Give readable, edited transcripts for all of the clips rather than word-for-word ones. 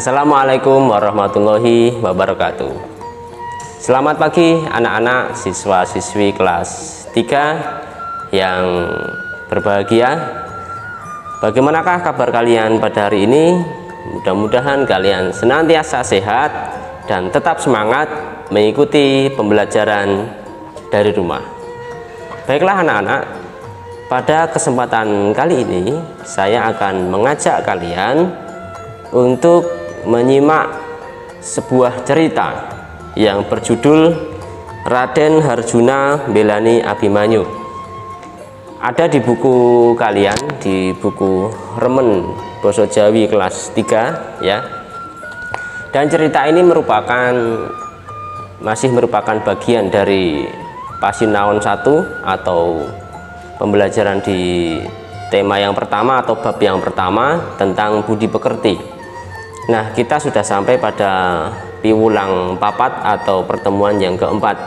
Assalamualaikum warahmatullahi wabarakatuh. Selamat pagi anak-anak siswa-siswi kelas 3 yang berbahagia. Bagaimanakah kabar kalian pada hari ini? Mudah-mudahan kalian senantiasa sehat dan tetap semangat mengikuti pembelajaran dari rumah. Baiklah anak-anak, pada kesempatan kali ini saya akan mengajak kalian untuk menyimak sebuah cerita yang berjudul Raden Harjuna Mbelani Abimanyu. Ada di buku kalian, di buku Remen Basa Jawi kelas 3 ya. Dan cerita ini masih merupakan bagian dari Pasinaon 1 atau pembelajaran di tema yang pertama atau bab yang pertama tentang budi pekerti. Nah, kita sudah sampai pada piwulang papat atau pertemuan yang keempat.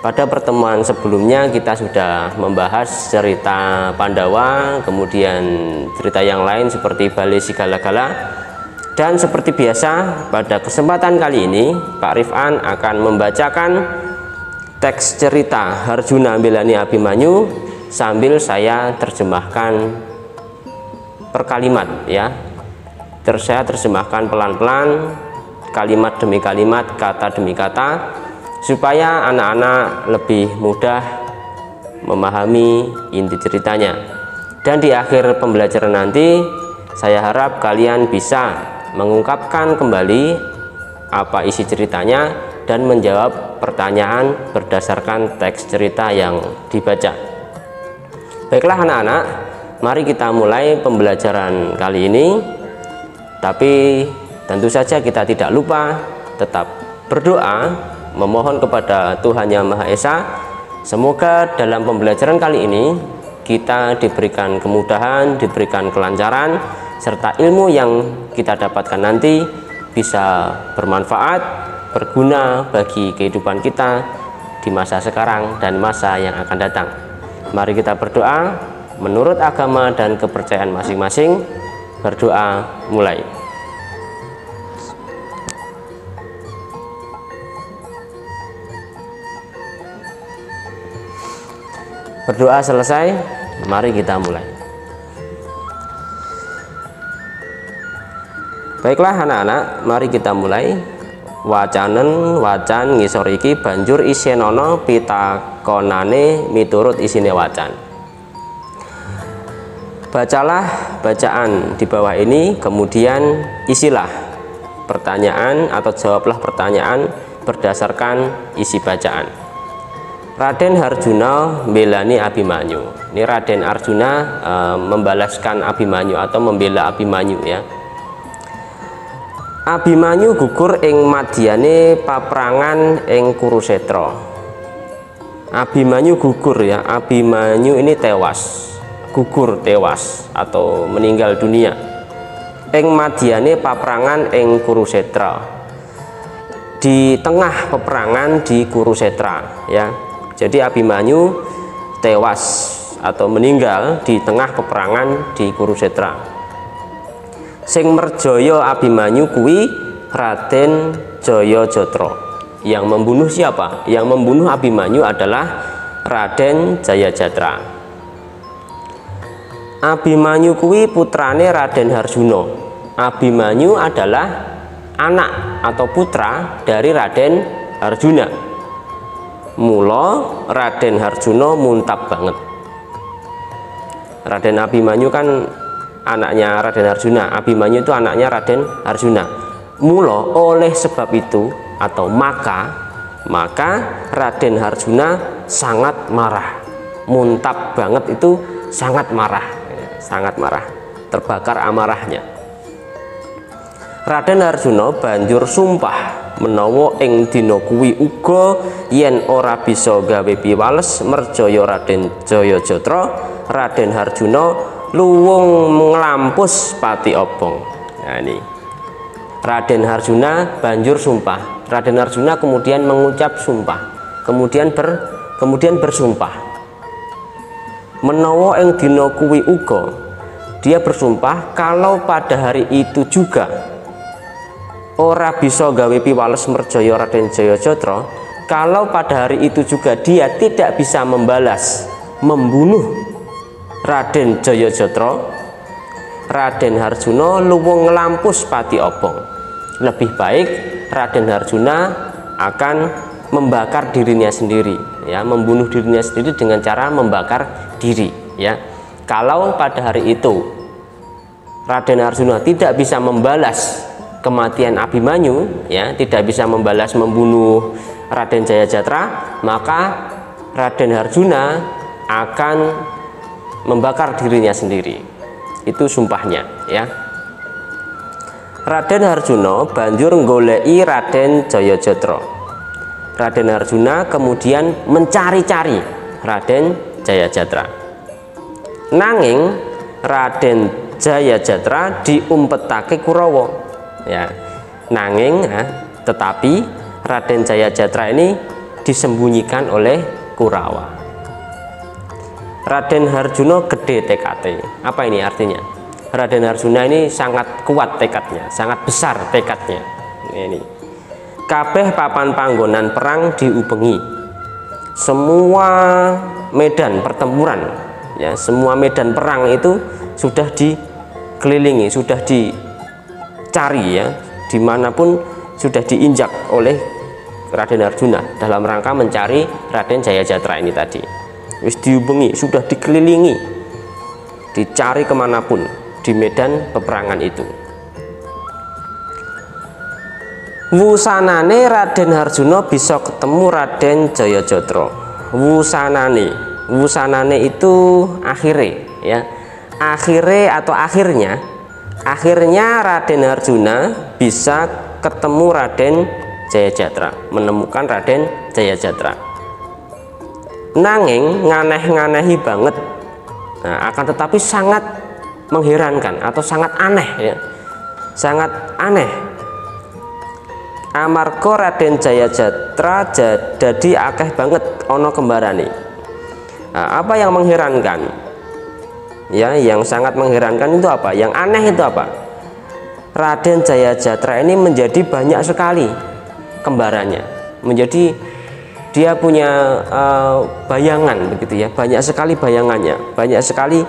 Pada pertemuan sebelumnya kita sudah membahas cerita Pandawa, kemudian cerita yang lain seperti Bale Sigala-gala. Dan seperti biasa, pada kesempatan kali ini Pak Rifan akan membacakan teks cerita Harjuna Mbelani Abimanyu sambil saya terjemahkan per kalimat ya. Saya terjemahkan pelan-pelan, kalimat demi kalimat, kata demi kata, supaya anak-anak lebih mudah memahami inti ceritanya. Dan di akhir pembelajaran nanti, saya harap kalian bisa mengungkapkan kembali apa isi ceritanya dan menjawab pertanyaan berdasarkan teks cerita yang dibaca. Baiklah anak-anak, mari kita mulai pembelajaran kali ini. Tapi tentu saja kita tidak lupa tetap berdoa, memohon kepada Tuhan Yang Maha Esa. Semoga dalam pembelajaran kali ini kita diberikan kemudahan, diberikan kelancaran, serta ilmu yang kita dapatkan nanti bisa bermanfaat, berguna bagi kehidupan kita di masa sekarang dan masa yang akan datang. Mari kita berdoa menurut agama dan kepercayaan masing-masing. Berdoa mulai. Berdoa selesai, mari kita mulai. Baiklah anak-anak, mari kita mulai. Wacan ngisor iki banjur isenono pitakonane miturut isine wacan. Bacalah bacaan di bawah ini, kemudian isilah pertanyaan atau jawablah pertanyaan berdasarkan isi bacaan. Raden Harjuna Mbelani Abimanyu. Ini Raden Arjuna membalaskan Abimanyu atau membela Abimanyu ya. Abimanyu gugur ing madyane paprangan ing Kurusetra. Abimanyu gugur ya. Abimanyu ini tewas. Gugur, tewas atau meninggal dunia. Ing madyane paprangan ing Kurusetra. Di tengah peperangan di Kurusetra ya. Jadi Abimanyu tewas atau meninggal di tengah peperangan di Kurusetra. Sing merjaya Abimanyu kuwi Raden Jayajatra. Yang membunuh siapa? Yang membunuh Abimanyu adalah Raden Jayajatra. Abimanyu kuwi putrane Raden Harjuna. Abimanyu adalah anak atau putra dari Raden Harjuna. Mula Raden Harjuna muntab banget. Raden Abimanyu kan anaknya Raden Harjuna. Abimanyu itu anaknya Raden Harjuna. Mula oleh sebab itu atau maka Raden Harjuna sangat marah. Muntab banget itu sangat marah. Sangat marah, terbakar amarahnya. Raden Harjuna banjur sumpah menawa ing dina kuwi uga yen ora bisa gawe piwales merjaya Raden Jayajatra, Raden Harjuna luwung nglampus pati obong. Nah ini Raden Harjuna banjur sumpah. Raden Harjuna kemudian mengucap sumpah, kemudian bersumpah menawa ing dina kuwi uga, dia bersumpah kalau pada hari itu juga ora bisa gawe piwales merjaya Raden Jayajatra, kalau pada hari itu juga dia tidak bisa membunuh Raden Jayajatra, Raden Harjuna luwung nglampus pati obong. Lebih baik Raden Harjuna akan membakar dirinya sendiri, ya, membunuh dirinya sendiri dengan cara membakar diri, ya. Kalau pada hari itu Raden Harjuna tidak bisa membalas kematian Abimanyu, ya, tidak bisa membalas membunuh Raden Jayajatra, maka Raden Harjuna akan membakar dirinya sendiri. Itu sumpahnya, ya. Raden Harjuna banjur nggoleki Raden Jayajatra. Raden Harjuna kemudian mencari-cari Raden Jayajatra. Nanging Raden Jayajatra diumpetake Kurawa, ya. Nanging tetapi Raden Jayajatra ini disembunyikan oleh Kurawa. Raden Harjuna gede tekadnya. Apa ini artinya? Raden Harjuna ini sangat kuat tekadnya, sangat besar tekadnya. Ini kabeh papan panggonan perang diubengi, semua medan pertempuran, ya, semua medan perang itu sudah dikelilingi, sudah dicari, ya, dimanapun sudah diinjak oleh Raden Harjuna dalam rangka mencari Raden Jayajatra ini tadi. Wis diubengi, sudah dikelilingi, dicari kemanapun di medan peperangan itu. Wusanane Raden Harjuna bisa ketemu Raden Jayajatra. Wusanane itu akhirnya, ya, akhirnya Raden Harjuna bisa ketemu Raden Jayajatra, menemukan Raden Jayajatra. Nanging nganeh-nganehi banget, nah, akan tetapi sangat mengherankan atau sangat aneh, ya, sangat aneh. Amarga Raden Jayajatra jadi akeh banget ono kembarane. Nah, apa yang mengherankan? Ya, yang sangat mengherankan itu apa? Yang aneh itu apa? Raden Jayajatra ini menjadi banyak sekali kembarannya. Menjadi dia punya bayangan begitu, ya. Banyak sekali bayangannya, banyak sekali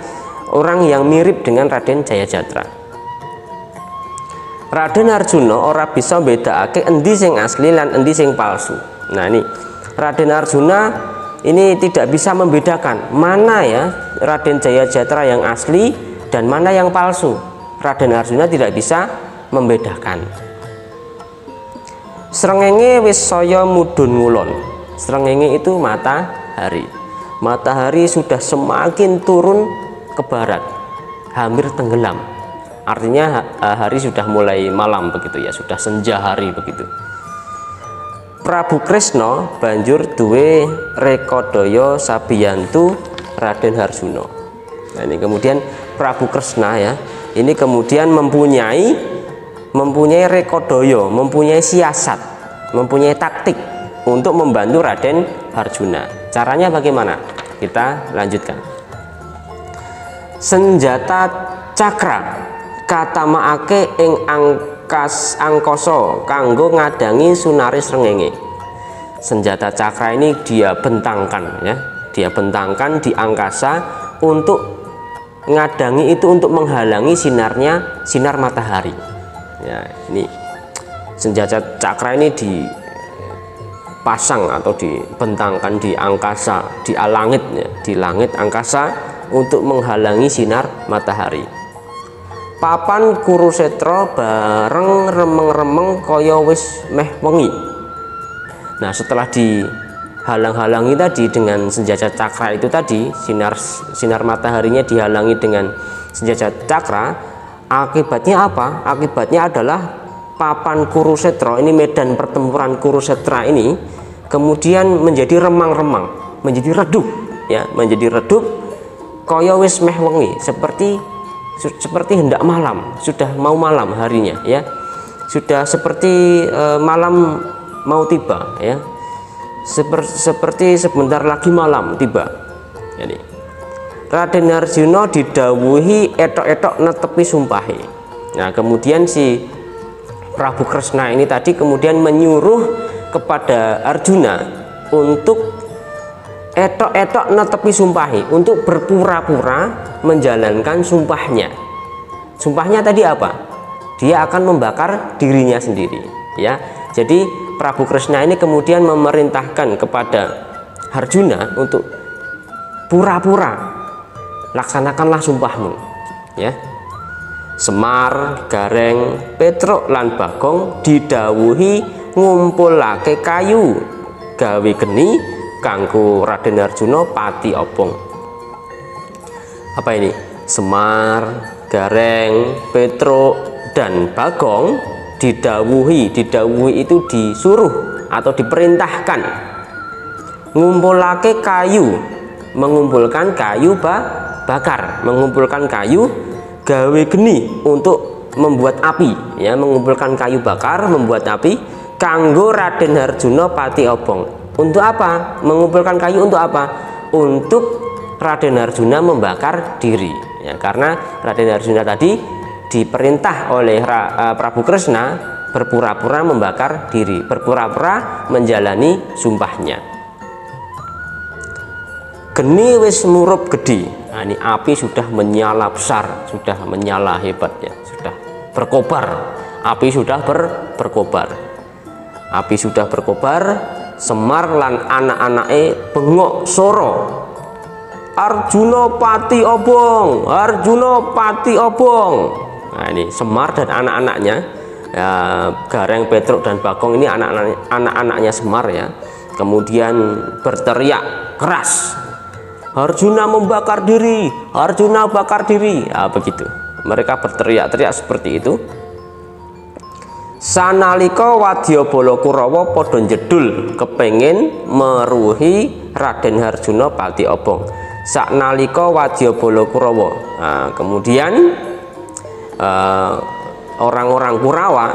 orang yang mirip dengan Raden Jayajatra. Raden Harjuna ora bisa bedakake endi sing asli lan endi sing palsu. Nah, ini Raden Harjuna ini tidak bisa membedakan mana, ya, Raden Jayajatra yang asli dan mana yang palsu. Raden Harjuna tidak bisa membedakan. Srengenge wis saya mudhun ngulon. Srengenge itu matahari. Matahari sudah semakin turun ke barat, hampir tenggelam. Artinya hari sudah mulai malam begitu, ya, sudah senja hari begitu. Prabu Kresna banjur duwe rekodaya sabiyantu Raden Harjuna. Nah, ini kemudian Prabu Kresna, ya, ini kemudian mempunyai rekodaya, mempunyai siasat, mempunyai taktik untuk membantu Raden Harjuna. Caranya bagaimana? Kita lanjutkan. Senjata cakra katamaake ing angkasa kanggo ngadangi sunare srengenge. Senjata cakra ini dia bentangkan, ya, dia bentangkan di angkasa untuk ngadangi itu, untuk menghalangi sinar matahari. Ya, ini senjata cakra ini dipasang atau dibentangkan di angkasa, di langit, ya, di langit angkasa untuk menghalangi sinar matahari. Papan Kurusetra bareng remeng-remeng kaya wis meh wengi. Nah, setelah dihalang-halangi tadi dengan senjata cakra itu tadi, sinar mataharinya dihalangi dengan senjata cakra, akibatnya apa? Akibatnya adalah papan Kurusetra ini, medan pertempuran Kurusetra ini kemudian menjadi remang-remang, menjadi redup, ya, menjadi redup kaya wis meh wengi, seperti hendak malam, sudah mau malam harinya, ya, sudah seperti malam mau tiba, ya, seperti sebentar lagi malam tiba. Jadi Raden Harjuna didhawuhi etok-etok netepi sumpahe. Nah, kemudian si Prabu Kresna ini tadi kemudian menyuruh kepada Arjuna untuk etok-etok netepi sumpahi, untuk berpura-pura menjalankan sumpahnya. Sumpahnya tadi apa? Dia akan membakar dirinya sendiri, ya. Jadi Prabu Kresna ini kemudian memerintahkan kepada Arjuna untuk pura-pura laksanakanlah sumpahmu, ya. Semar, Gareng, Petruk lan Bagong didhawuhi ngumpulake kayu gawe geni kanggo Raden Arjuna pati obong. Apa ini? Semar, Gareng, Petruk dan Bagong didhawuhi itu disuruh atau diperintahkan ngumpulake kayu, mengumpulkan kayu bakar, mengumpulkan kayu gawe geni untuk membuat api, ya, mengumpulkan kayu bakar membuat api kanggo Raden Arjuna pati obong. Untuk apa? Mengumpulkan kayu untuk apa? Untuk Raden Arjuna membakar diri, ya, karena Raden Arjuna tadi diperintah oleh Prabu Kresna berpura-pura membakar diri, berpura-pura menjalani sumpahnya. Geni wis murup gede. Nah, ini api sudah menyala besar, sudah menyala hebat, ya, sudah berkobar. Api sudah berkobar. Api sudah berkobar. Semar lan anak-anake bengok soro. Arjuna pati obong, Arjuna pati obong. Nah, ini Semar dan anak-anaknya, ya, Gareng, Petruk dan Bagong ini anak-anaknya Semar, ya. Kemudian berteriak keras, Arjuna membakar diri, Arjuna bakar diri, ya, begitu. Mereka berteriak-teriak seperti itu. Sanalika Wadyabala Kurawa padha jedul kepengin meruhi Raden Arjuna pati obong. Saknalika Wadyabala Kurawa. Nah, kemudian orang-orang Kurawa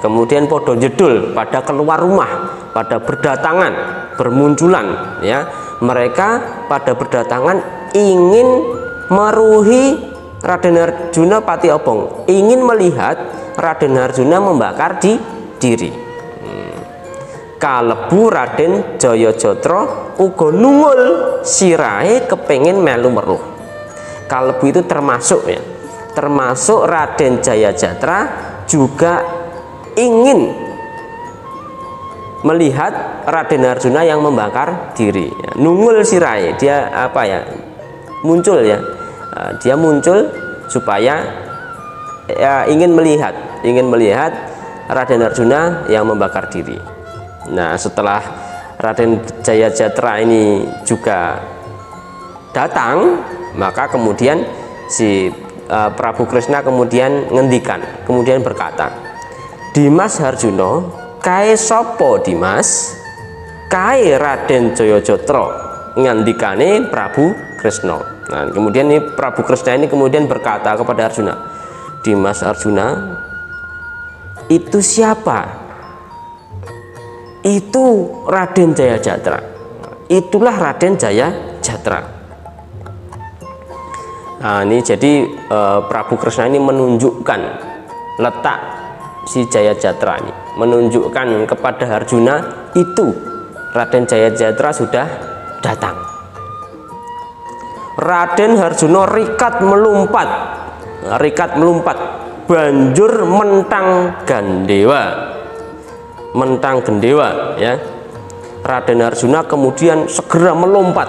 kemudian padha jedul, pada keluar rumah, pada berdatangan, bermunculan, ya. Mereka pada berdatangan ingin meruhi Raden Arjuna pati obong, ingin melihat Raden Arjuna membakar diri. Kalebu Raden Jayajatra uga nungul sirahe kepengin melu weruh. Kalebu itu termasuk, ya, termasuk Raden Jayajatra juga ingin melihat Raden Arjuna yang membakar diri, ya. Nungul sirai, dia apa, ya, muncul, ya, dia muncul supaya, ya, ingin melihat Raden Arjuna yang membakar diri. Nah, setelah Raden Jayajatra ini juga datang, maka kemudian si Prabu Kresna kemudian ngendikan, kemudian berkata, Dimas Arjuna kae sapa Dimas? Kae Raden Jayajatra, ngandikane Prabu Kresna. Nah, kemudian ini Prabu Kresna ini kemudian berkata kepada Arjuna, Dimas Arjuna, itu siapa? Itu Raden Jayajatra. Itulah Raden Jayajatra. Nah, ini jadi Prabu Kresna ini menunjukkan letak si Jayajatra ini, menunjukkan kepada Arjuna itu Raden Jayajatra sudah datang. Raden Arjuna rikat melumpat, banjur mentang gendewa, ya. Raden Arjuna kemudian segera melompat,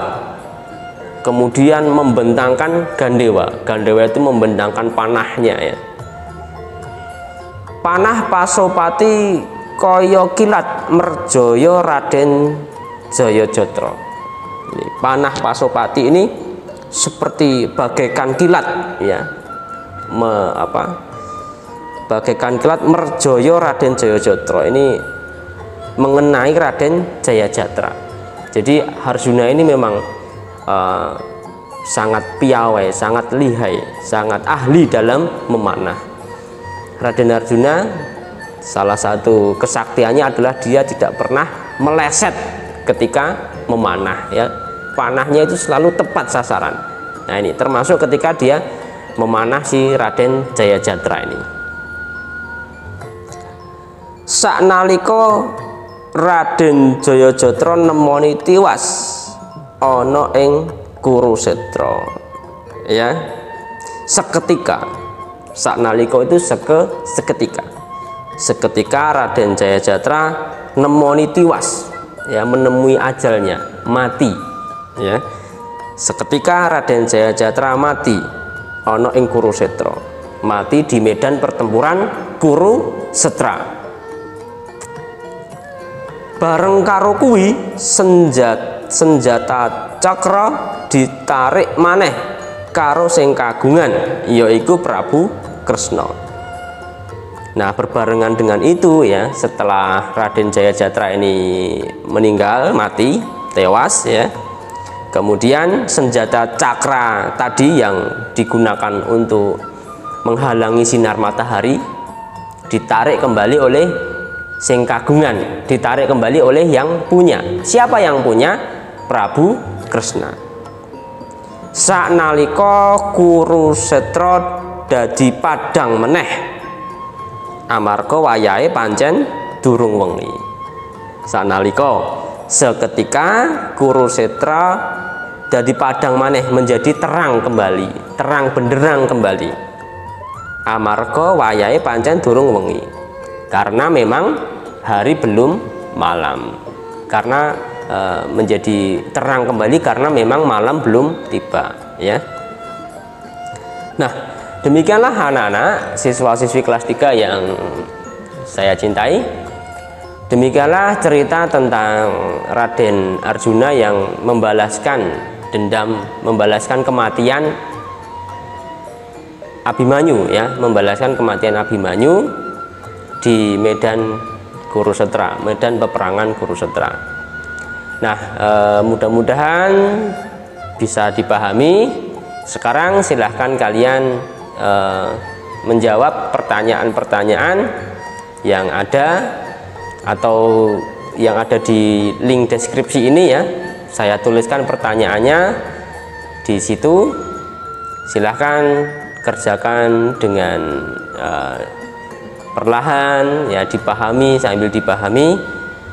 kemudian membentangkan gandewa. Gandewa itu membentangkan panahnya, ya. Panah Pasopati kaya kilat merjaya Raden Jayajatra. Panah Pasopati ini seperti bagaikan kilat, ya, bagaikan kilat merjaya Raden Jayajatra, ini mengenai Raden Jayajatra. Jadi Arjuna ini memang sangat piawai, sangat lihai, sangat ahli dalam memanah. Raden Arjuna salah satu kesaktiannya adalah dia tidak pernah meleset ketika memanah, ya. Panahnya itu selalu tepat sasaran. Nah, ini termasuk ketika dia memanah si Raden Jayajatra ini. saknalika Raden Jayajatra nemoni tiwas ana ing Kurukshetra, ya, seketika. Saknalika itu seketika Raden Jayajatra nemoni tiwas, ya, menemui ajalnya, mati, ya. Seketika Raden Jayajatra mati ana ing Kurukshetra, mati di medan pertempuran Kurukshetra. Bareng karo kuwi senjata cakra ditarik maneh karo sing kagungan, yaiku Prabu Kresna. Nah, berbarengan dengan itu, ya, setelah Raden Jayajatra ini meninggal, mati, tewas, ya, kemudian senjata cakra tadi yang digunakan untuk menghalangi sinar matahari ditarik kembali oleh sing kagungan, ditarik kembali oleh yang punya. Siapa yang punya? Prabu Kresna. Saknalika Kurukshetra dadi padhang meneh amarga wayahe pancen durung wengi. Saknalika seketika Kurukshetra dadi padhang maneh, menjadi terang kembali, terang benderang kembali, amarga wayahe pancen durung wengi, karena memang hari belum malam, karena menjadi terang kembali karena memang malam belum tiba, ya. Nah, demikianlah anak-anak siswa-siswi kelas 3 yang saya cintai. Demikianlah cerita tentang Raden Arjuna yang membalaskan dendam, membalaskan kematian Abimanyu, ya, membalaskan kematian Abimanyu di medan Kurukshetra, medan peperangan Kurukshetra. Nah, mudah-mudahan bisa dipahami. Sekarang silahkan kalian menjawab pertanyaan-pertanyaan yang ada atau yang ada di link deskripsi ini, ya. Saya tuliskan pertanyaannya di situ. Silahkan kerjakan dengan perlahan, ya, dipahami, sambil dipahami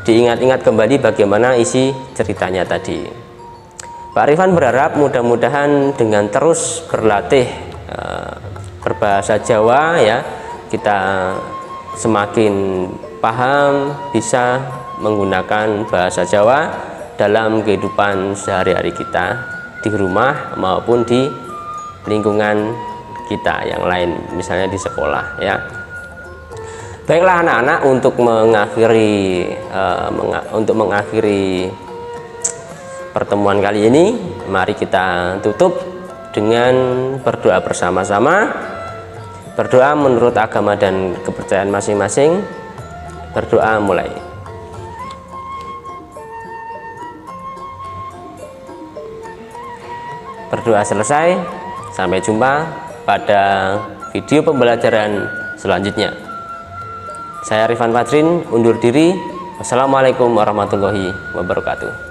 diingat-ingat kembali bagaimana isi ceritanya tadi. Pak Rifan berharap mudah-mudahan dengan terus berlatih berbahasa Jawa, ya, kita semakin paham, bisa menggunakan bahasa Jawa dalam kehidupan sehari-hari kita di rumah maupun di lingkungan kita yang lain, misalnya di sekolah, ya. Baiklah anak-anak, untuk mengakhiri pertemuan kali ini, mari kita tutup dengan berdoa bersama-sama. Berdoa menurut agama dan kepercayaan masing-masing. Berdoa mulai. Berdoa selesai. Sampai jumpa pada video pembelajaran selanjutnya. Saya Rifan Fadrin undur diri. Wassalamualaikum warahmatullahi wabarakatuh.